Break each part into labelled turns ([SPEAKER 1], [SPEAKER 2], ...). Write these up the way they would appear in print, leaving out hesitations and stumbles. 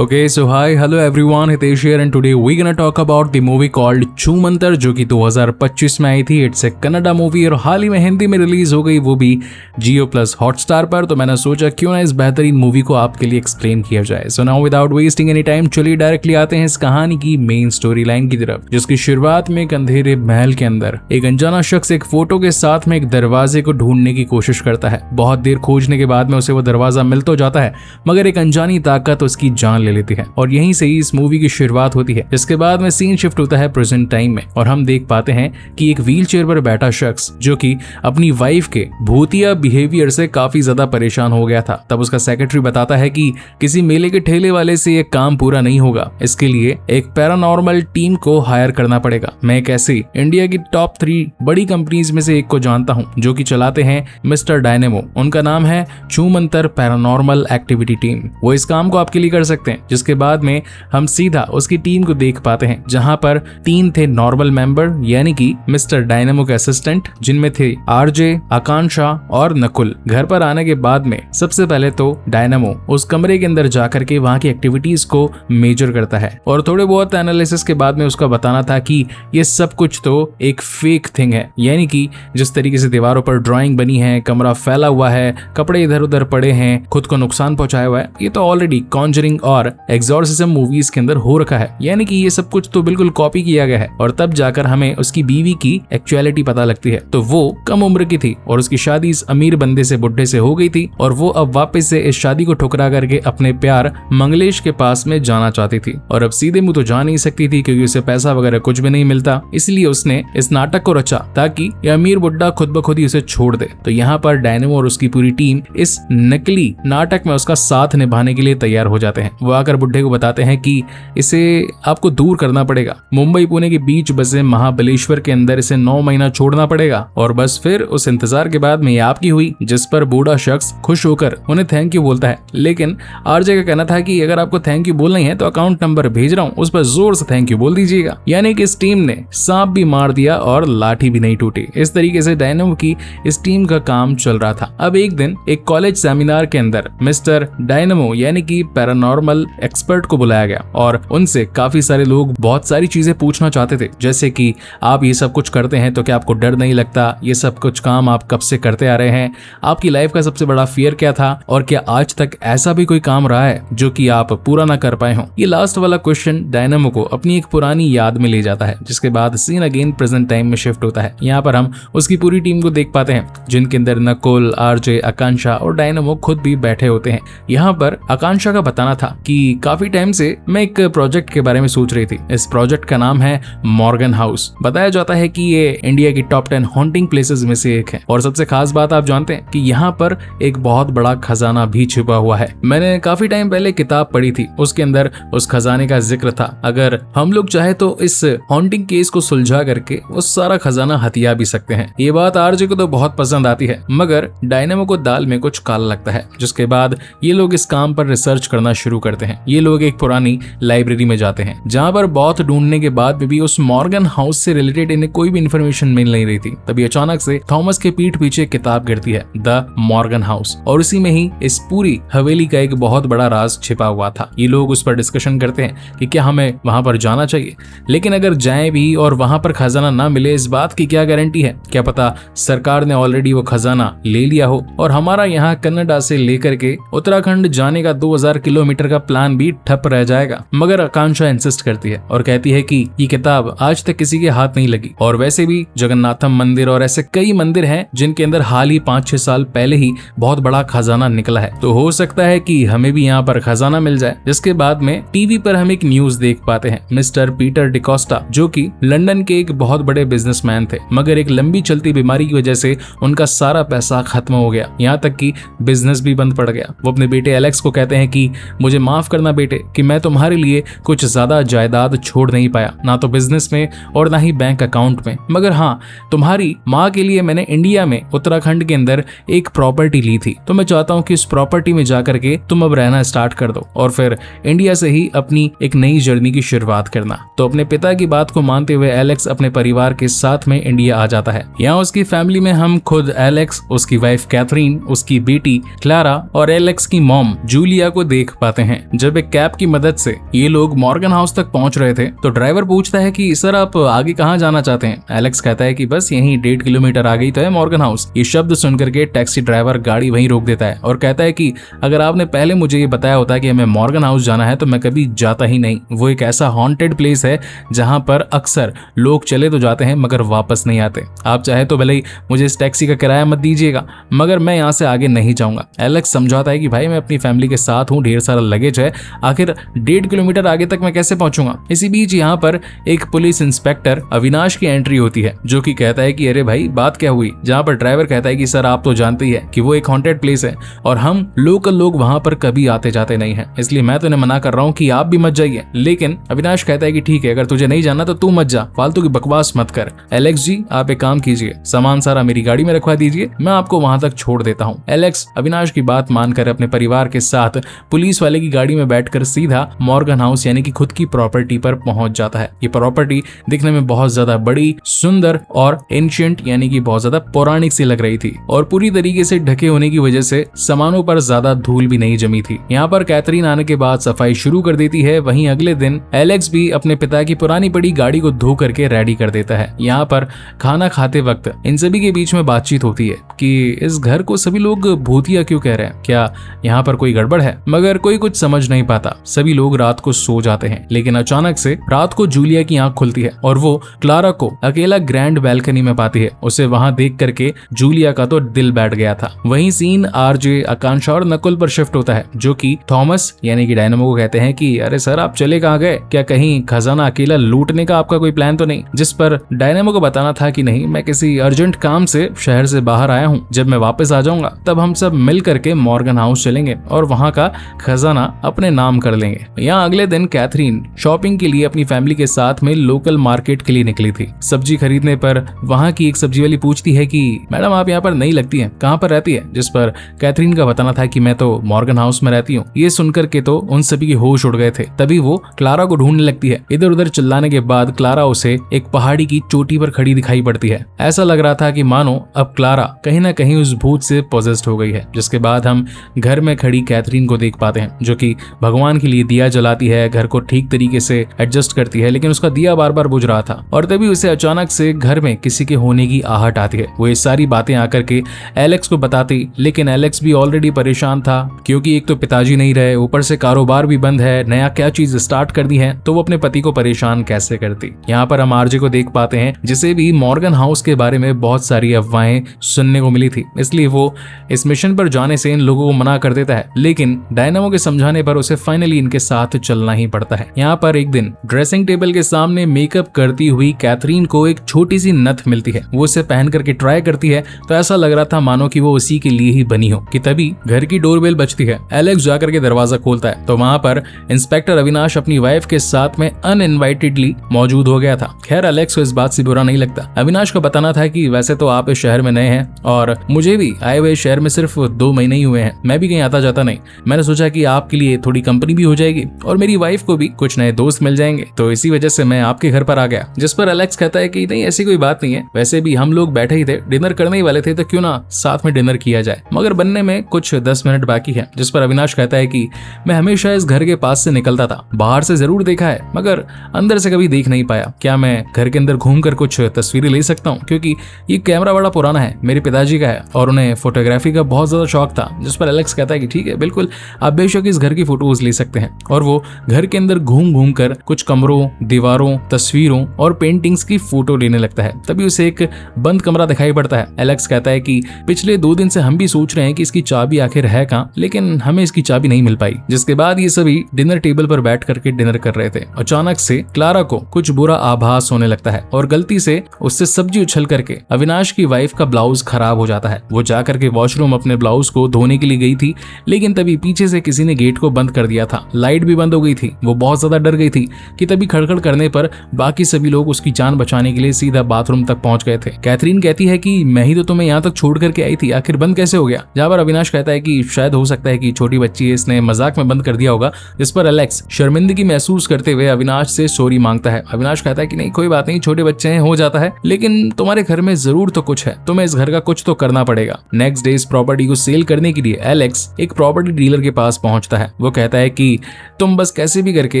[SPEAKER 1] Okay, so hi, hello everyone, Hitesh here and today we're gonna talk about the movie called छू मंतर जो कि 2025 में आई थी। It's a Kannada movie और हाल ही में हिंदी में रिलीज हो गई, वो भी जियो प्लस हॉटस्टार पर। तो मैंने सोचा क्यों ना इस बेहतरीन मूवी को आपके लिए एक्सप्लेन किया जाए। So now without wasting any time चलिए डायरेक्टली आते हैं इस कहानी की मेन स्टोरी लाइन की तरफ, जिसकी शुरुआत में एक अंधेरे महल के अंदर एक अनजाना शख्स एक फोटो के साथ में एक दरवाजे को ढूंढने की कोशिश करता है। बहुत देर खोजने के बाद में उसे वो दरवाजा मिल तो जाता है, मगर एक अनजानी ताकत उसकी जान ले लेती है और यहीं से ही इस मूवी की शुरुआत होती है। इसके बाद में सीन शिफ्ट होता है प्रेजेंट टाइम में और हम देख पाते हैं कि एक व्हील चेयर पर बैठा शख्स जो कि अपनी वाइफ के भूतिया बिहेवियर से काफी ज्यादा परेशान हो गया था। तब उसका सेक्रेटरी बताता है कि किसी मेले के ठेले वाले से ये काम पूरा नहीं होगा, इसके लिए एक पैरानॉर्मल टीम को हायर करना पड़ेगा। मैं एक ऐसी इंडिया की टॉप 3 बड़ी कंपनीज में से एक को जानता हूँ जो कि चलाते हैं मिस्टर डायनेमो। उनका नाम है छू मंतर पैरानॉर्मल एक्टिविटी टीम। वो इस काम को आपके लिए कर सकते हैं। जिसके बाद में हम सीधा उसकी टीम को देख पाते हैं, जहां पर 3 थे नॉर्मल मेंबर यानी कि मिस्टर डायनेमो के असिस्टेंट, जिनमें थे आरजे, आकांक्षा और नकुल। घर पर आने के बाद में सबसे पहले तो डायनेमो उस कमरे के अंदर जाकर के वहां की एक्टिविटीज को मेजर करता है और थोड़े बहुत एनालिसिस के बाद में उसका बताना था कि ये सब कुछ तो एक फेक थिंग है, यानी कि जिस तरीके से दीवारों पर ड्राइंग बनी है, कमरा फैला हुआ है, कपड़े इधर उधर पड़े हैं, खुद को नुकसान पहुंचाया हुआ है, ये तो ऑलरेडी कॉन्जरिंग और एग्जॉर्सिज्म मूवीज के अंदर हो रखा है, यानी कि ये सब कुछ तो बिल्कुल कॉपी किया गया है। और तब जाकर हमें उसकी बीवी की एक्चुअलिटी पता लगती है। तो वो कम उम्र की थी और उसकी शादी इस अमीर बंदे से, बुढ़े से हो गई थी और वो अब वापस से इस शादी को ठुकरा करके अपने प्यार मंगलेश के पास में जाना चाहती थी और अब सीधे मुंह तो जा नहीं सकती थी क्योंकि उसे पैसा वगैरह कुछ भी नहीं मिलता। इसलिए उसने इस नाटक को रचा ताकि ये अमीर बुढ़ा खुद ब खुद ही उसे छोड़ दे। तो यहाँ पर डायनेमो और उसकी पूरी टीम इस नकली नाटक में उसका साथ निभाने के लिए तैयार हो जाते हैं। वो आकर बुढ़े को बताते हैं कि इसे आपको दूर करना पड़ेगा, मुंबई पुणे के बीच बसे महाबलेश्वर के अंदर इसे 9 महीना छोड़ना पड़ेगा और बस फिर उस इंतजार के बाद में ये आपकी हुई। जिस पर बूढ़ा शख्स खुश होकर उन्हें थैंक यू बोलता है, लेकिन आरजे का कहना था कि अगर आपको थैंक यू बोलना ही है तो अकाउंट नंबर भेज रहा हूँ, उस पर जोर से थैंक यू बोल दीजिएगा। यानी कि इस टीम ने सांप भी मार दिया और लाठी भी नहीं टूटी। इस तरीके से डायनेमो की इस टीम का काम चल रहा था। अब एक दिन एक कॉलेज सेमिनार के अंदर मिस्टर डायनेमो यानी कि पैरानॉर्मल एक्सपर्ट को बुलाया गया और उनसे काफी सारे लोग बहुत सारी चीजें पूछना चाहते थे, जैसे कि आप ये सब कुछ करते हैं तो क्या आपको डर नहीं लगता, ये सब कुछ काम आप कब से करते आ रहे हैं, आपकी लाइफ का सबसे बड़ा फियर क्या था और क्या आज तक ऐसा भी कोई काम रहा है जो कि आप पूरा ना कर पाए हो। ये लास्ट वाला क्वेश्चन डायनेमो को अपनी एक पुरानी याद में ले जाता है, जिसके बाद सीन अगेन प्रेजेंट टाइम में शिफ्ट होता है। यहाँ पर हम उसकी पूरी टीम को देख पाते हैं, जिनके अंदर नकुल, आरजे, आकांक्षा और डायनेमो खुद भी बैठे होते हैं। यहाँ पर आकांक्षा का बताना था कि काफी टाइम से मैं एक प्रोजेक्ट के बारे में सोच रही थी। इस प्रोजेक्ट का नाम है मॉर्गन हाउस। बताया जाता है कि ये इंडिया की टॉप 10 हॉन्टिंग प्लेसेस में से एक है और सबसे खास बात आप जानते हैं कि यहाँ पर एक बहुत बड़ा खजाना भी छिपा हुआ है। मैंने काफी टाइम पहले किताब पढ़ी थी, उसके अंदर उस खजाने का जिक्र था। अगर हम लोग चाहे तो इस हॉन्टिंग केस को सुलझा करके वो सारा खजाना हथिया भी सकते हैं। ये बात आरजे को तो बहुत पसंद आती है, मगर डायनेमो को दाल में कुछ काला लगता है। जिसके बाद ये लोग इस काम पर रिसर्च करना शुरू करते हैं। ये लोग एक पुरानी लाइब्रेरी में जाते हैं, जहां पर बहुत ढूंढने के बाद भी उस मॉर्गन हाउस से रिलेटेड इन्हें कोई भी इंफॉर्मेशन मिल नहीं रही थी। तभी अचानक से थॉमस के पीठ पीछे किताब गिरती है, द मॉर्गन हाउस, और उसी में ही इस पूरी हवेली का एक बहुत बड़ा राज छिपा हुआ था। ये लोग उस पर डिस्कशन करते हैं कि क्या हमें वहां पर जाना चाहिए, लेकिन अगर जाएं भी और वहां पर खजाना ना मिले, इस बात की क्या गारंटी है, क्या पता सरकार ने ऑलरेडी वो खजाना ले लिया हो और हमारा यहाँ कन्नडा से लेकर के उत्तराखंड जाने का 2000 किलोमीटर का प्लान भी ठप रह जाएगा। मगर आकांक्षा इंसिस्ट करती है और कहती है कि ये किताब आज तक किसी के हाथ नहीं लगी और वैसे भी जगन्नाथम मंदिर और ऐसे कई मंदिर हैं जिनके अंदर हाल ही 5-6 साल पहले ही बहुत बड़ा खजाना निकला है, तो हो सकता है कि हमें भी यहाँ पर खजाना मिल जाए। जिसके बाद में टीवी पर हम एक न्यूज देख पाते हैं। मिस्टर पीटर डिकोस्टा जो कि लंदन के एक बहुत बड़े बिजनेसमैन थे, मगर एक लंबी चलती बीमारी की वजह से उनका सारा पैसा खत्म हो गया, यहाँ तक कि बिजनेस भी बंद पड़ गया। वो अपने बेटे एलेक्स को कहते हैं कि मुझे माफ करना बेटे कि मैं तुम्हारे लिए कुछ ज्यादा जायदाद छोड़ नहीं पाया, ना तो बिजनेस में और ना ही बैंक अकाउंट में, मगर हाँ तुम्हारी माँ के लिए मैंने इंडिया में उत्तराखंड के अंदर एक प्रॉपर्टी ली थी, तो मैं चाहता हूँ कि उस प्रॉपर्टी में जाकर के तुम अब रहना स्टार्ट कर दो और फिर इंडिया से ही अपनी एक नई जर्नी की शुरुआत करना। तो अपने पिता की बात को मानते हुए एलेक्स अपने परिवार के साथ में इंडिया आ जाता है। यहाँ उसकी फैमिली में हम खुद एलेक्स, उसकी वाइफ कैथरीन, उसकी बेटी क्लारा और एलेक्स की मॉम जूलिया को देख पाते हैं। जब एक कैब की मदद से ये लोग मॉर्गन हाउस तक पहुंच रहे थे तो ड्राइवर पूछता है कि सर आप आगे कहाँ जाना चाहते हैं। एलेक्स कहता है कि बस यहीं 1.5 किलोमीटर आगे ही तो है मॉर्गन हाउस। ये शब्द सुनकर के टैक्सी ड्राइवर गाड़ी वहीं रोक देता है और कहता है कि अगर आपने पहले मुझे ये बताया होता कि हमें मॉर्गन हाउस जाना है तो मैं कभी जाता ही नहीं। वो एक ऐसा हॉन्टेड प्लेस है जहां पर अक्सर लोग चले तो जाते हैं मगर वापस नहीं आते। आप चाहे तो भले ही मुझे इस टैक्सी का किराया मत दीजिएगा मगर मैं यहाँ से आगे नहीं जाऊंगा। एलेक्स समझाता है कि भाई मैं अपनी फैमिली के साथ हूँ, ढेर सारा लगेज है, आखिर 1.5 किलोमीटर आगे तक मैं कैसे पहुंचूंगा। इसी बीच यहाँ पर एक पुलिस इंस्पेक्टर अविनाश की एंट्री होती है जो कि कहता है कि अरे भाई बात क्या हुई। जहाँ पर ड्राइवर कहता है कि सर आप तो जानते ही है कि वो एक हॉन्टेड प्लेस है और हम लोकल लोग वहां पर कभी आते जाते नहीं है, इसलिए मैं तो इन्हें मना कर रहा हूँ कि आप भी मत जाइए। लेकिन अविनाश कहता है कि ठीक है, अगर तुझे नहीं जाना तो तू मत जा, फालतू की बकवास मत कर। एलेक्स जी आप एक काम कीजिए, सामान सारा मेरी गाड़ी में रखवा दीजिए, मैं आपको वहां तक छोड़ देता हूँ। एलेक्स अविनाश की बात मानकर अपने परिवार के साथ पुलिस वाले की गाड़ी में बैठकर सीधा मॉर्गन हाउस यानी कि खुद की प्रॉपर्टी पर पहुंच जाता है। ये प्रॉपर्टी दिखने में बहुत ज्यादा बड़ी, सुंदर और एंशिएंट यानी कि बहुत ज्यादा पौराणिक सी लग रही थी और पूरी तरीके से ढके होने की वजह से सामानों पर ज्यादा धूल भी नहीं जमी थी। यहाँ पर कैथरीन आने के बाद सफाई शुरू कर देती है। वहीं अगले दिन एलेक्स भी अपने पिता की पुरानी पड़ी गाड़ी को धो करके रेडी कर देता है। यहाँ पर खाना खाते वक्त इन सभी के बीच में बातचीत होती है कि इस घर को सभी लोग भूतिया क्यों कह रहे हैं, क्या यहाँ पर कोई गड़बड़ है। मगर कोई कुछ समझ नहीं पाता। सभी लोग रात को सो जाते हैं लेकिन अचानक से रात को जूलिया की आंख खुलती है और वो क्लारा को अकेला ग्रैंड बैल्कनी में पाती है। उसे वहां देख करके जूलिया का तो दिल बैठ गया था। वहीं सीन आरजे, आकांक्षा और नकुल पर शिफ्ट होता है जो कि थॉमस यानी कि डायनामो को कहते हैं कि अरे सर आप चले कहाँ गए, क्या कहीं खजाना अकेला लूटने का आपका कोई प्लान तो नहीं। जिस पर डायनामो को बताना था कि नहीं, मैं किसी अर्जेंट काम से शहर से बाहर आया हूँ, जब मैं वापस आ जाऊंगा तब हम सब मिल करके मॉर्गन हाउस चलेंगे और वहां का खजाना अपने नाम कर लेंगे। यहाँ अगले दिन कैथरीन शॉपिंग के लिए अपनी फैमिली के साथ में लोकल मार्केट के लिए निकली थी। सब्जी खरीदने पर वहां की एक सब्जी वाली पूछती है कि मैडम आप यहाँ पर नहीं लगती हैं, कहाँ पर रहती है। जिस पर कैथरीन का बताना था कि मैं तो मॉर्गन हाउस में रहती हूँ। ये सुनकर के तो उन सभी के होश उड़ गए थे। तभी वो क्लारा को ढूंढने लगती है। इधर उधर चिल्लाने के बाद क्लारा उसे एक पहाड़ी की चोटी पर खड़ी दिखाई पड़ती है। ऐसा लग रहा था कि मानो अब क्लारा कहीं ना कहीं उस भूत से पोजेस्ड हो गई है। जिसके बाद हम घर में खड़ी कैथरीन को देख पाते हैं जो कि भगवान के लिए दिया जलाती है, घर को ठीक तरीके से एडजस्ट करती है, लेकिन उसका दिया बार बार बुझ रहा था और तभी उसे अचानक से घर में किसी के होने की आहट आती है। वो ये सारी बातें आकर के एलेक्स को बताती, लेकिन एलेक्स भी ऑलरेडी परेशान था क्योंकि एक तो पिताजी नहीं रहे, ऊपर से कारोबार भी बंद है, नया क्या चीज स्टार्ट कर दी है तो वो अपने पति को परेशान कैसे करती। यहाँ पर हम आरजे को देख पाते हैं जिसे भी मॉर्गन हाउस के बारे में बहुत सारी अफवाहें सुनने को मिली थी, इसलिए वो इस मिशन पर जाने से इन लोगों को मना कर देता है। लेकिन डायनामो के समझाने पर उसे फाइनली इनके साथ चलना ही पड़ता है। यहाँ पर एक दिन ड्रेसिंग टेबल के सामने मेकअप करती हुई कैथरीन को एक छोटी सी नथ मिलती है। वो उसे पहन करके ट्राई करती है तो ऐसा लग रहा था मानो कि वो उसी के लिए ही बनी हो कि तभी घर की डोरबेल बजती है। एलेक्स जाकर के दरवाजा खोलता है तो वहां पर इंस्पेक्टर अविनाश अपनी वाइफ के साथ में अनइनवाइटेडली मौजूद हो गया था। खैर एलेक्स को इस बात से बुरा नहीं लगता। अविनाश को बताना था कि वैसे तो आप इस शहर में नए हैं और मुझे भी आए हुए शहर में सिर्फ 2 महीने ही हुए हैं, मैं भी कहीं आता जाता नहीं। मैंने सोचा कि आपके लिए थोड़ी कंपनी भी हो जाएगी और मेरी वाइफ को भी कुछ नए दोस्त मिल जाएंगे, तो इसी वजह से मैं आपके घर पर आ गया। जिस पर एलेक्स कहता है कि नहीं ऐसी कोई बात नहीं है, वैसे भी हम लोग बैठे ही थे, डिनर करने ही वाले थे, तो क्यों ना साथ में डिनर किया जाए, मगर बनने में कुछ 10 मिनट बाकी है। जिस पर अविनाश कहता है कि मैं हमेशा इस घर के पास से निकलता था, बाहर से जरूर देखा है मगर अंदर से कभी देख नहीं पाया, क्या मैं घर के अंदर घूमकर कुछ तस्वीरें ले सकता हूँ, क्योंकि ये कैमरा बड़ा पुराना है, मेरे पिताजी का है और उन्हें फोटोग्राफी का बहुत ज्यादा शौक था। जिस पर एलेक्स कहता है कि ठीक है बिल्कुल आप बेशक इस घर की फोटोज ले सकते हैं। और वो घर के अंदर घूम घूम कर कुछ कमरों, दीवारों, तस्वीरों और पेंटिंग्स की फोटो लेने लगता है। तभी उसे एक बंद कमरा दिखाई पड़ता है। एलेक्स कहता है कि पिछले 2 दिन से हम भी सोच रहे हैं कि इसकी चाबी आखिर है कहाँ, लेकिन हमें इसकी चाबी नहीं मिल पाई। जिसके बाद ये सभी डिनर टेबल पर बैठ करके डिनर कर रहे थे। अचानक से क्लारा को कुछ बुरा आभास होने लगता है और गलती से उससे सब्जी उछल करके अविनाश की वाइफ का ब्लाउज खराब हो जाता है। वो जाकर के वॉशरूम अपने ब्लाउज को धोने के लिए गई थी, लेकिन तभी पीछे से किसी ने गेट को बंद कर दिया था। लाइट भी बंद हो गई थी। वो बहुत ज्यादा डर गई थी कि तभी खड़खड़ करने पर बाकी सभी लोग उसकी जान बचाने के लिए सीधा बाथरूम तक पहुंच गए थे। कैथरीन कहती है कि मैं ही तो तुम्हें यहाँ तक छोड़ करके आई थी, आखिर बंद कैसे हो गया। जहाँ पर अविनाश कहता है कि शायद हो सकता है कि छोटी बच्ची है, इसने मजाक में बंद कर दिया होगा। जिस पर एलेक्स शर्मिंदगी महसूस करते हुए अविनाश से सॉरी मांगता है। अविनाश कहता है कि नहीं कोई बात नहीं, छोटे बच्चे हैं, हो जाता है, लेकिन तुम्हारे घर में जरूर तो कुछ है, तुम्हें इस घर का कुछ तो करना पड़ेगा। नेक्स्ट डे इस प्रॉपर्टी को सेल करने के लिए एलेक्स एक प्रॉपर्टी डीलर के पास पहुंचता है है। वो कहता है कि तुम बस कैसे भी करके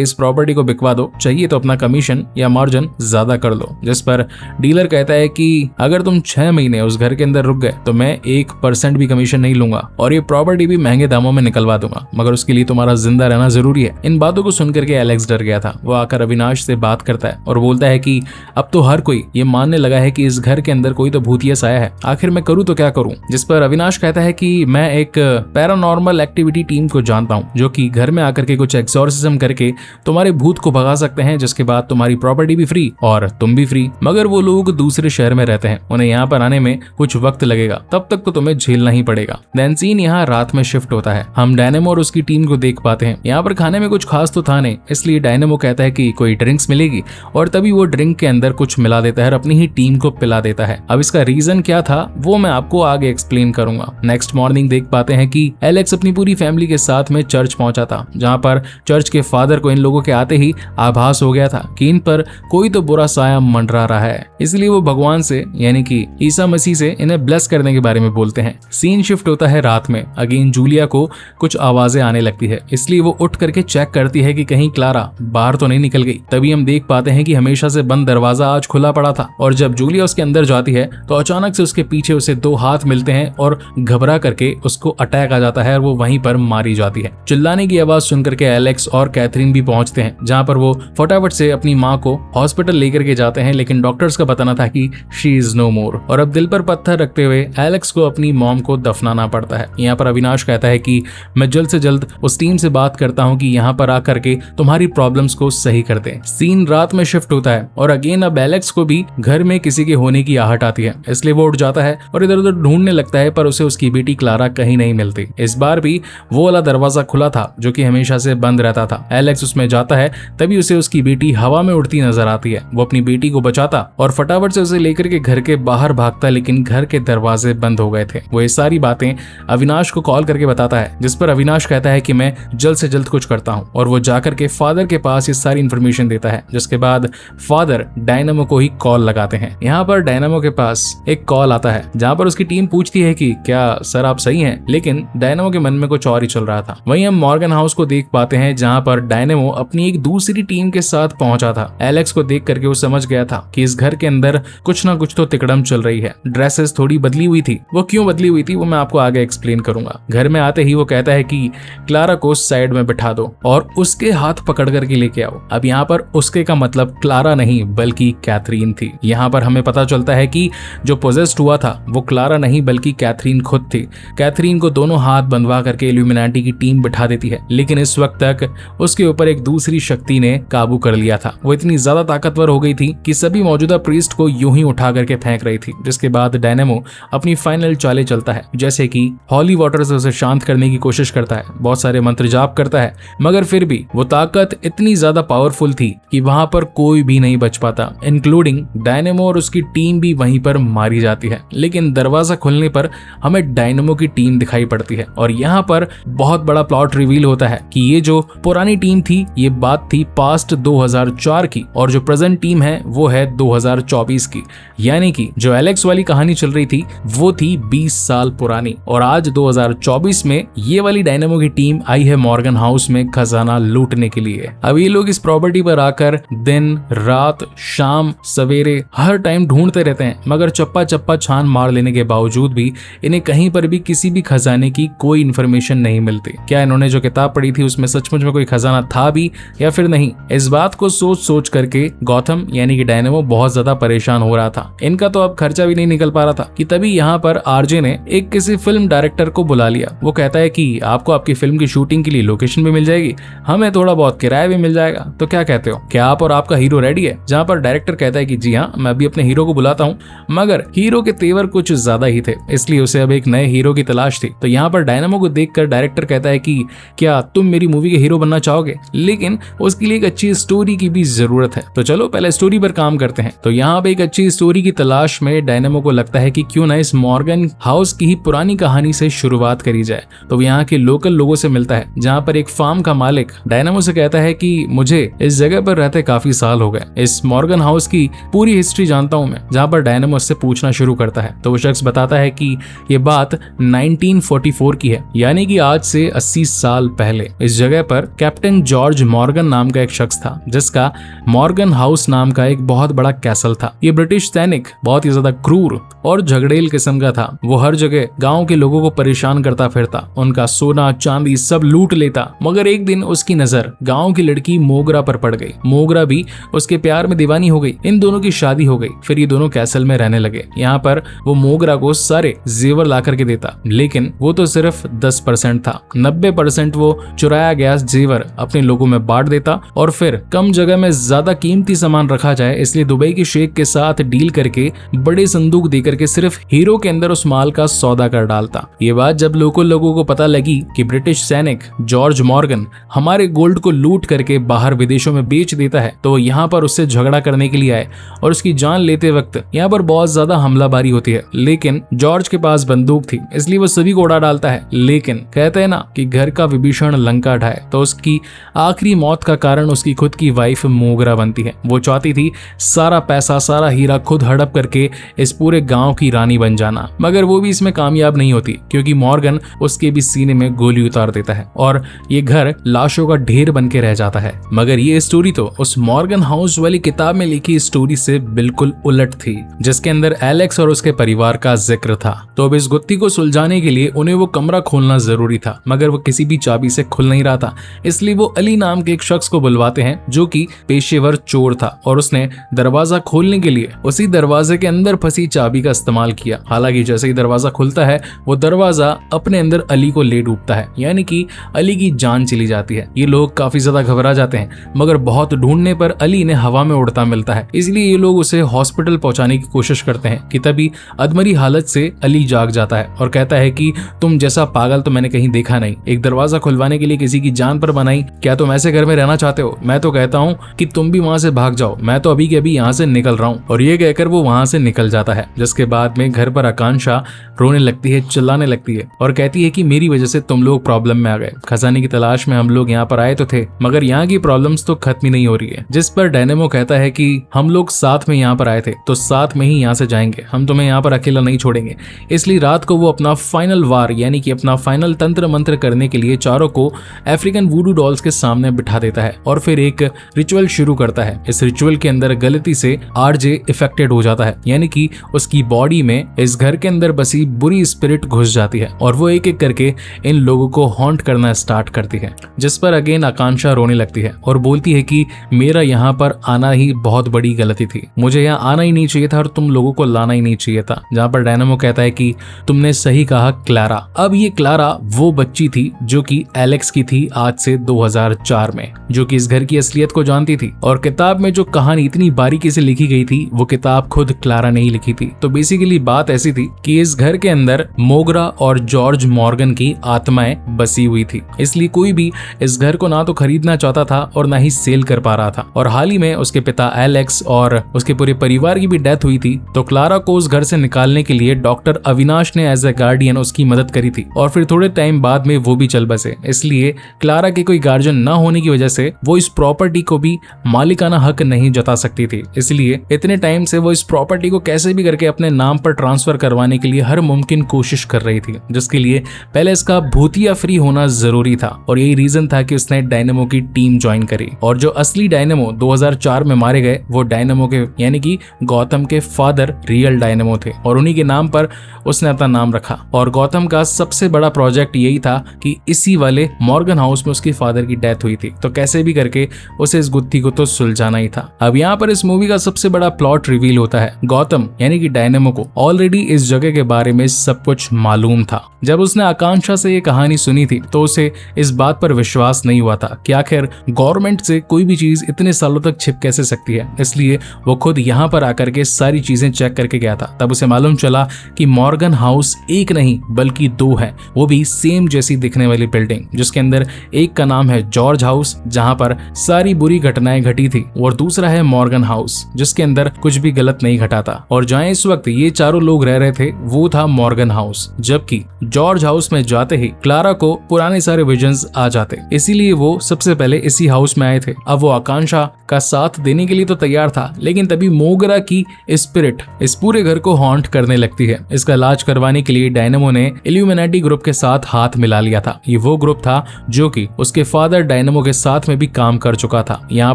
[SPEAKER 1] इस प्रॉपर्टी को बिकवा दो, चाहिए तो अपना कमीशन या मार्जिन ज्यादा कर लो। जिस पर डीलर कहता है कि अगर तुम 6 महीने उस घर के अंदर रुक गए तो मैं 1% भी कमीशन नहीं लूंगा और ये प्रॉपर्टी भी महंगे दामों में निकलवा दूंगा, मगर उसके लिए तुम्हारा जिंदा रहना जरूरी है। इन बातों को सुनकर के एलेक्स डर गया था। वो आकर अविनाश से बात करता है और बोलता है कि अब तो हर कोई ये मानने लगा है कि इस घर के अंदर कोई तो भूतिया साया है, आखिर मैं करूँ तो क्या करूँ। जिस पर अविनाश कहता है कि मैं एक पैरानॉर्मल एक्टिविटी टीम को जानता हूँ जो कि घर में आकर के कुछ एक्सॉर्सिज्म करके तुम्हारे भूत को भगा सकते हैं, जिसके बाद तुम्हारी प्रॉपर्टी भी फ्री और तुम भी फ्री। मगर वो लोग दूसरे शहर में रहते हैं, उन्हें यहाँ पर आने में कुछ वक्त लगेगा, तब तक तो तुम्हें झेलना ही पड़ेगा। देन सीन यहाँ रात में शिफ्ट होता है। हम डायनेमो और उसकी टीम को देख पाते हैं। यहाँ पर खाने में कुछ खास तो था नहीं, इसलिए डायनेमो कहता है कि कोई ड्रिंक्स मिलेगी और तभी वो ड्रिंक के अंदर कुछ मिला देता है और अपनी ही टीम को पिला देता है। अब इसका रीजन क्या था वो मैं आपको आगे एक्सप्लेन करूंगा। नेक्स्ट मॉर्निंग देख पाते हैं कि एलेक्स अपनी पूरी फैमिली के साथ में चर्च पहुंचा था, जहां पर चर्च के फादर को इन लोगों के आते ही आभास हो गया था कि इन पर कोई तो बुरा साया मंडरा रहा है। इसलिए वो भगवान से यानी कि ईसा मसीह से इन्हें ब्लेस करने के बारे में बोलते हैं। सीन शिफ्ट होता है रात में। अगेन जूलिया को कुछ आवाजें आने लगती है, इसलिए वो उठ करके चेक करती है कि कहीं क्लारा बाहर तो नहीं निकल गई। तभी हम देख पाते हैं कि हमेशा से बंद दरवाजा आज खुला पड़ा था और जब जूलिया उसके अंदर जाती है तो अचानक से उसके पीछे उसे 2 हाथ मिलते हैं और घबरा करके उसको अटैक आ जाता है और वो वहीं पर मारी जाती है। चिल्लाने की आवाज सुनकर के एलेक्स और कैथरीन भी पहुंचते हैं, जहां पर वो फटाफट से अपनी माँ को हॉस्पिटल लेकर के जाते हैं, लेकिन डॉक्टर्स का बताना था कि शी इज नो मोर। और अब दिल पर पत्थर रखते हुए एलेक्स को अपनी मॉम को दफनाना पड़ता है। यहाँ पर अविनाश कहता है कि मैं जल्द से जल्द उस टीम से बात करता हूँ कि यहाँ पर आकर के तुम्हारी प्रॉब्लम्स को सही कर दे। सीन रात में शिफ्ट होता है और अगेन अब एलेक्स को भी घर में किसी के होने की आहट आती है, इसलिए वो उठ जाता है और इधर उधर ढूंढने लगता है, पर उसे उसकी बेटी क्लारा कहीं नहीं मिलती। इस बार भी वो वाला दरवाजा खुला था जो कि हमेशा से बंद रहता था। एलेक्स उसमें जाता है, तभी उसे उसकी बेटी हवा में उड़ती नजर आती है। वो अपनी बेटी को बचाता और फटाफट से उसे लेकर के घर के बाहर भागता, लेकिन घर के दरवाजे बंद हो गए थे। वो ये सारी बातें अविनाश को कॉल करके बताता है, जिस पर अविनाश कहता है कि मैं जल्द से जल्द कुछ करता हूँ और वो जाकर के फादर के पास ये सारी इन्फॉर्मेशन देता है। जिसके बाद फादर डायनामो को ही कॉल लगाते हैं। यहाँ पर डायनामो के पास एक कॉल आता है जहाँ पर उसकी टीम पूछती है कि क्या सर आप सही हैं, लेकिन डायनामो के मन में कुछ और ही चल रहा था। वहीं हम मॉर्गन हाउस को देख पाते हैं जहाँ पर डायनामो अपनी एक दूसरी टीम के साथ पहुंचा था। एलेक्स को देख करके वो समझ गया था कि इस घर के अंदर कुछ ना कुछ तो तिकड़म चल रही है। ड्रेसेस थोड़ी बदली हुई थी, वो क्यों बदली हुई थी वो मैं आपको आगे एक्सप्लेन करूंगा। घर में आते ही वो कहता है कि क्लारा को साइड में बिठा दो और उसके हाथ पकड़ करके लेके आओ। अब यहाँ पर उसके का मतलब क्लारा नहीं बल्कि कैथरीन थी। यहाँ पर हमें पता चलता है कि जो पोजेस्ड हुआ था वो क्लारा नहीं बल्कि कैथरीन खुद थी। कैथरीन को दोनों हाथ बंधवा करके इल्यूमिनाटी की टीम बिठा देती है, लेकिन इस वक्त तक उसके ऊपर एक दूसरी शक्ति ने काबू कर लिया था। वो इतनी ज्यादा ताकतवर हो गई थी कि सभी मौजूदा प्रीस्ट को यूं ही उठा करके फेंक रही थी। जिसके बाद डायनामो अपनी फाइनल चालें चलता है, जैसे कि हॉली वाटर से उसे शांत करने की कोशिश करता है, बहुत सारे मंत्र जाप करता है, मगर फिर भी वो ताकत इतनी ज्यादा पावरफुल थी कि वहां पर कोई भी नहीं बच पाता, इंक्लूडिंग डायनामो और उसकी टीम भी वहीं पर मारी जाती है। लेकिन दरवाजा खुलने पर हमें डायनामो की टीम दिखाई पड़ती है और यहाँ पर बहुत बड़ा प्लॉट रिवील होता है कि ये जो पुरानी टीम थी ये बात थी पास्ट 2004 की और जो प्रेजेंट टीम है वो है 2024 की। यानी कि जो एलेक्स वाली कहानी चल रही थी वो थी 20 साल पुरानी और आज 2024 में ये वाली डायनामो की टीम आई है मॉर्गन हाउस में खजाना लूटने के लिए। अब ये लोग इस प्रॉपर्टी पर आकर दिन रात शाम सवेरे हर टाइम ढूंढते रहते हैं, मगर चप्पा चप्पा छान मार लेने के बावजूद भी इन्हें कहीं पर भी किसी भी खजाने की कोई इन्फॉर्मेशन नहीं मिलती। क्या इन्होंने जो किताब पढ़ी थी उसमें सचमुच में कोई खजाना था भी या फिर नहीं? इस बात को सोच सोच करके गौतम यानी कि डायनामो बहुत ज्यादा परेशान हो रहा था। इनका तो अब खर्चा भी नहीं निकल पा रहा था कि तभी यहाँ पर आरजे ने एक किसी फिल्म डायरेक्टर को बुला लिया। वो कहता है कि आपको आपकी फिल्म की शूटिंग के लिए लोकेशन भी मिल जाएगी, हमें थोड़ा बहुत किराया भी मिल जाएगा, तो क्या कहते हो, क्या आप और आपका हीरो रेडी है? जहाँ पर डायरेक्टर कहता है कि जी हाँ, मैं अभी अपने हीरो को बुलाता हूँ, मगर हीरो के तेवर कुछ ज्यादा ही थे, इसलिए उसे अब एक नए हीरो की तलाश थी। तो यहाँ पर डायनामो को देखकर डायरेक्टर कहता है कि क्या तुम मेरी मूवी के हीरो बनना चाहोगे, लेकिन उसके लिए एक अच्छी स्टोरी की भी जरूरत है, तो चलो पहले स्टोरी पर काम करते हैं। तो यहाँ पे एक अच्छी स्टोरी की तलाश में डायनामो को लगता है कि क्यों ना इस मॉर्गन हाउस की ही पुरानी कहानी से शुरुआत करी जाए। तो वो यहाँ के लोकल लोगों से मिलता है, जहाँ पर एक फार्म का मालिक डायनामो से कहता है कि मुझे इस जगह पर रहते काफी साल हो गए, इस मॉर्गन हाउस की पूरी हिस्ट्री जानता हूँ मैं। जहाँ पर डायनामो उससे पूछना शुरू करता है तो वो शख्स बताता है कि ये बात 1944 की है, यानी कि आज से 80 साल पहले इस जगह पर कैप्टन जॉर्ज मॉर्गन नाम का एक शख्स था, जिसका मॉर्गन हाउस नाम का एक बहुत बड़ा कैसल था। ये ब्रिटिश सैनिक बहुत ही ज्यादा क्रूर और झगड़ेल किस्म का था। वो हर जगह गांव के लोगों को परेशान करता फिरता, उनका सोना चांदी सब लूट लेता। मगर एक दिन उसकी नजर गांव की लड़की मोगरा पर पड़ गई। मोगरा भी उसके प्यार में दीवानी हो गई। इन दोनों की शादी हो गई। फिर ये दोनों कैसल में रहने लगे। यहाँ पर वो मोगरा को सारे जेवर ला करके देता, लेकिन वो तो सिर्फ 10% था। 90% वो चुराया गया जेवर अपने लोगों में बांट देता और फिर कम जगह में ज्यादा कीमती सामान रखा जाए इसलिए दुबई के शेख के साथ डील करके बड़े संदूक देकर के सिर्फ हीरो के अंदर उस माल का सौदा कर डालता। ये बात जब लोगों को पता लगी कि ब्रिटिश सैनिक जॉर्ज मॉर्गन हमारे गोल्ड को लूट करके बाहर विदेशों में बेच देता है, तो यहाँ पर उससे झगड़ा करने के लिए आए और उसकी जान लेते वक्त यहाँ पर बहुत ज्यादा हमलाबारी होती है। लेकिन जॉर्ज के पास बंदूक थी इसलिए वो सभी को उड़ा डालता है। लेकिन कहते हैं ना कि घर का विभीषण लंका ढाए, तो उसकी आखिरी मौत का कारण उसकी खुद की वाइफ मोगरा बनती है। वो चाहती थी सारा पैसा सारा हीरा खुद हड़प करके इस पूरे गांव की रानी बन जाना, मगर वो भी इसमें कामयाब नहीं होती क्योंकि मॉर्गन उसके भी सीने में गोली उतार देता है और ये घर लाशों का ढेर बन के रह जाता है। मगर ये स्टोरी तो उस मॉर्गन हाउस वाली किताब में लिखी स्टोरी से बिल्कुल उलट थी, जिसके अंदर एलेक्स और उसके परिवार का जिक्र था। तो अब इस गुत्थी को सुलझाने के लिए उन्हें वो कमरा खोलना जरूरी था, मगर वो किसी भी चाबी से खुल नहीं रहा था। इसलिए वो अली नाम के एक शख्स को बुलवाते हैं जो कि पेशेवर चोर था और उसने दरवाजा खोलने के लिए उसी दरवाजे के अंदर फंसी चाबी का इस्तेमाल किया। हालांकि जैसे ही दरवाजा खुलता है वो दरवाजा अपने अंदर अली को ले डूबता है, यानी कि अली की जान चली जाती है। ये लोग काफी ज्यादा घबरा जाते हैं, मगर बहुत ढूंढने पर अली ने हवा में उड़ता मिलता है। इसलिए ये लोग उसे हॉस्पिटल पहुंचाने की कोशिश करते हैं कि तभी अधमरी हालत से अली जाग जाता है और कहता है कि तुम जैसा पागल तो मैंने कहीं देखा नहीं। एक दरवाजा खुलवाने के लिए किसी की जान पर बनाई, क्या तुम ऐसे घर में रहना चाहते हो? मैं तो कहता हूँ कि तुम भी वहां से भाग जाओ, मैं तो अभी के अभी यहाँ से निकल रहा हूँ। और ये कहकर वो वहां से निकल जाता है, जिसके बाद में घर पर आकांक्षा रोने लगती है, चिल्लाने लगती है और कहती है कि मेरी वजह से तुम लोग प्रॉब्लम में आ गए। खजाने की तलाश में हम लोग यहाँ पर आए तो थे, मगर यहाँ की प्रॉब्लम्स तो खत्म ही नहीं हो रही है। जिस पर डायनेमो कहता है कि हम लोग साथ में यहाँ पर आए थे तो साथ में ही यहाँ से जाएंगे, हम तुम्हें यहाँ पर अकेला नहीं छोड़ेंगे। इसलिए रात को वो अपना फाइनल वार यानी कि अपना फाइनल तंत्र मंत्र करने के लिए चारों को अफ्रीकन वूडू डॉल्स के सामने बिठा देता है और फिर एक रिचुअल शुरू करता है। इस रिचुअल के अंदर गलती से आरजे इफेक्टेड हो जाता है, यानी कि उसकी बॉडी में इस घर के अंदर बसी बुरी स्पिरिट घुस जाती है और वो एक एक करके इन लोगों को हॉन्ट करना स्टार्ट करती है। जिस पर अगेन आकांक्षा रोने लगती है और बोलती है कि मेरा यहाँ पर आना ही बहुत बड़ी गलती थी, मुझे यहाँ आना ही नहीं चाहिए था और तुम लोगों को लाना ही नहीं चाहिए था। जहाँ पर डायनामो कहता है कि तुमने सही कहा क्लारा। अब ये क्लारा वो बच्ची थी जो कि एलेक्स की थी आज से 2004 में, जो कि इस घर की असलियत को जानती थी। और किताब में जो कहानी इतनी बारीकी से लिखी गई थी वो किताब खुद क्लारा ने ही लिखी थी। तो बेसिकली बात ऐसी थी कि इस घर के अंदर मोगरा और जॉर्ज मॉर्गन की आत्माएं बसी हुई थी, इसलिए कोई भी इस घर को ना तो खरीदना चाहता था और ना ही सेल कर पा रहा था। और हाल ही में उसके पिता एलेक्स और उसके पूरे परिवार की भी डेथ हुई थी, तो क्लारा को उस घर से निकालने के लिए डॉक्टर अविनाश ने एज ए गार्डियन उसकी मदद करी थी और फिर थोड़े टाइम बाद में वो भी चल बसे। इसलिए क्लारा के कोई गार्जियन ना होने की वजह से वो इस प्रॉपर्टी को भी मालिकाना हक नहीं जता सकती थी। इसलिए इतने टाइम से वो इस प्रॉपर्टी को कैसे भी करके अपने नाम पर ट्रांसफर करवाने के लिए हर मुमकिन कोशिश कर रही थी, जिसके लिए पहले इसका भूतिया फ्री होना जरूरी था। और यही रीजन था कि उसने डायनेमो की टीम ज्वाइन करी। और जो असली डायनेमो 2004 में मारे गए वो डायनेमो के यानी कि गौतम के फादर रियल डायनेमो थे और उन्हीं के नाम पर उसने अपना नाम रखा। और गौतम का सबसे बड़ा प्रोजेक्ट यही था कि इसी वाले मॉर्गन हाउस में उसके फादर की डेथ हुई थी, तो कैसे भी करके उसे इस गुत्थी को तो सुलझाना ही था। अब यहाँ पर इस मूवी का सबसे बड़ा प्लॉट रिवील होता है। गौतम यानी कि डायनेमो को ऑलरेडी इस जगह के बारे में सब कुछ मालूम था। जब उसने आकांक्षा से ये कहानी सुनी थी तो उसे इस बात पर विश्वास नहीं हुआ था कि आखिर गवर्नमेंट से कोई भी चीज इतने सालों तक छिप कैसे सकती है। इसलिए वो खुद यहाँ पर आकर के सारी चीजें चेक करके गया था। तब उसे मालूम चला कि मॉर्गन हाउस एक नहीं बल्कि दो है, वो भी सेम जैसी दिखने वाली बिल्डिंग, जिसके अंदर एक का नाम है जॉर्ज हाउस जहां पर सारी बुरी घटनाएं घटी थी और दूसरा है मॉर्गन हाउस जिसके अंदर कुछ भी गलत नहीं घटा था। और जहां इस वक्त ये चारों लोग रह रहे थे वो था मॉर्गन हाउस। जबकि जॉर्ज हाउस में जाते ही क्लारा को पुराने सारे विजन्स आ जाते, इसीलिए वो सबसे पहले इसी हाउस में आए थे। अब वो आकांक्षा का साथ देने के लिए तो तैयार था, लेकिन तभी मोगरा की स्पिरिट इस पूरे घर को हॉन्ट करने लगती है। इसका इलाज करवाने के लिए डायनेमो ने इल्यूमिनाटी ग्रुप के साथ हाथ मिला लिया था, ये वो ग्रुप था जो कि उसके फादर डायनेमो के साथ में भी काम कर चुका था। यहाँ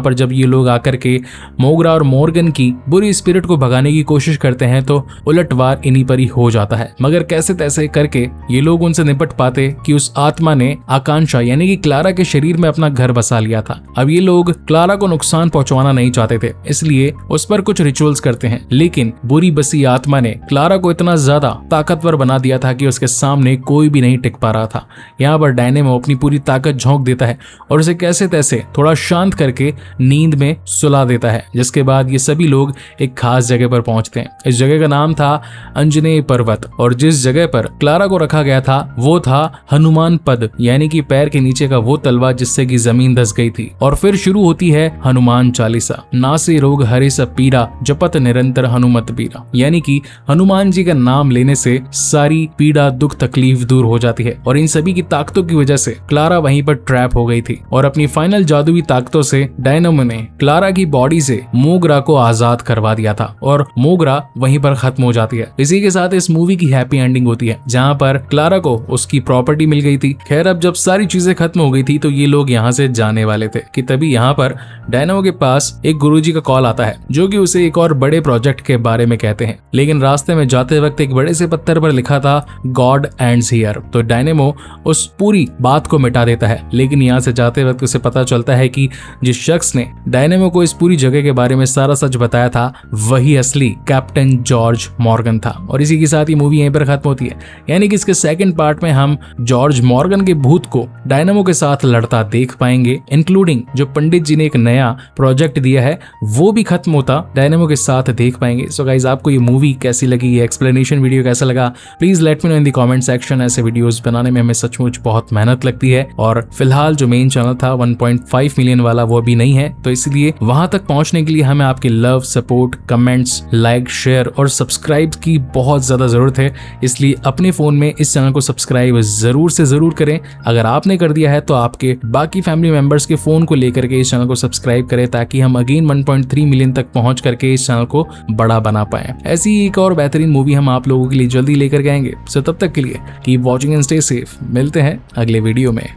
[SPEAKER 1] पर जब ये लोग आकर के मोगरा और मॉर्गन की बुरी स्पिरिट को भगाने की कोशिश करते हैं तो उलटवार इन्हीं पर ही हो जाता है, मगर कैसे तैसे करके ये लोग उनसे निपट पाते कि उस आत्मा ने आकांक्षा यानी कि क्लारा के शरीर में अपना घर बसा लिया था। अब ये लोग क्लारा को नुकसान पहुंचवाना नहीं चाहते थे, इसलिए उस पर कुछ रिचुअल्स करते हैं, लेकिन बुरी बसी आत्मा ने क्लारा को इतना ज्यादा ताकतवर बना दिया था कि उसके सामने कोई भी नहीं टिक पा रहा था। यहाँ पर डायनेमो अपनी पूरी ताकत झोंक देता है और उसे कैसे तैसे थोड़ा शांत करके नींद में सुला देता है, जिसके बाद ये सभी लोग एक खास जगह पर पहुंचते हैं। इस जगह का नाम था अंजनेय पर्वत और जिस जगह पर क्लारा को रखा गया था वो था हनुमान पद, यानी कि पैर के नीचे का वो तलवा जिससे कि जमीन धस गई थी। और फिर शुरू होती है हनुमान चालीसा। नासे रोग हरे सब पीरा जपत निरंतर हनुमत बीरा, यानी कि हनुमान जी का नाम लेने से सारी पीड़ा दुख तकलीफ दूर हो जाती है। और इन सभी की ताकतों की वजह से क्लारा वहीं पर ट्रैप हो गई थी और अपनी फाइनल जादुई ताकतों से डायनेमो ने क्लारा की बॉडी से मोगरा को आजाद करवा दिया था और मोगरा वहीं पर खत्म हो जाती है। इसी के साथ इस मूवी की हैप्पी एंडिंग होती है, जहां पर क्लारा को उसकी प्रॉपर्टी मिल गई थी। खैर अब जब सारी चीजें खत्म हो गई थी तो ये लोग यहाँ से जाने वाले थे कि तभी यहाँ पर डायनेमो के पास एक गुरुजी का कॉल आता है जो कि उसे एक और बड़े प्रोजेक्ट के बारे में कहते हैं। लेकिन रास्ते में जाते वक्त एक बड़े से पत्थर पर लिखा था गॉड एंड्स हियर, तो डायनेमो उस पूरी बात को मिटा देता है। लेकिन यहाँ से जाते वक्त उसे पता चलता है कि जिस शख्स ने डायनेमो को इस पूरी जगह के बारे में सारा सच बताया था वही असली कैप्टन जॉर्ज मॉर्गन था। और इसी के साथ ही मूवी यहीं पर खत्म होती है, यानी कि इसके सेकंड पार्ट में हम जॉर्ज मॉर्गन के भूत को डायनेमो के साथ लड़ता देख पाएंगे, इंक्लूडिंग जो पंडित जी ने एक नया प्रोजेक्ट दिया है वो भी खत्म होता डायनेमो के साथ देख पाएंगे। सो गाइस, आपको ये मूवी कैसी लगी, ये एक्सप्लेनेशन वीडियो कैसा लगा, please let me know in the comment section. ऐसे वीडियोस बनाने में हमें सचमुच बहुत मेहनत लगती है और फिलहाल जो मेन चैनल था 1.5 मिलियन वाला वो भी नहीं है, तो इसलिए वहां तक पहुंचने के लिए हमें आपके love, support, comments, like, share और सब्सक्राइब की बहुत ज्यादा जरूरत है। इसलिए अपने फोन में इस चैनल को सब्सक्राइब जरूर से जरूर करें। अगर आपने कर दिया है तो आपके बाकी फैमिली मेंबर्स के फोन को लेकर के इस चैनल को सब्सक्राइब करें ताकि हम अगेन 1.3 मिलियन तक पहुंच करके इस चैनल को बड़ा बना पाए। ऐसी ही एक और बेहतरीन मूवी हम आप लोगों के लिए जल्दी लेकर के आएंगे। सो तब तक के लिए keep watching and stay safe. मिलते हैं अगले वीडियो में।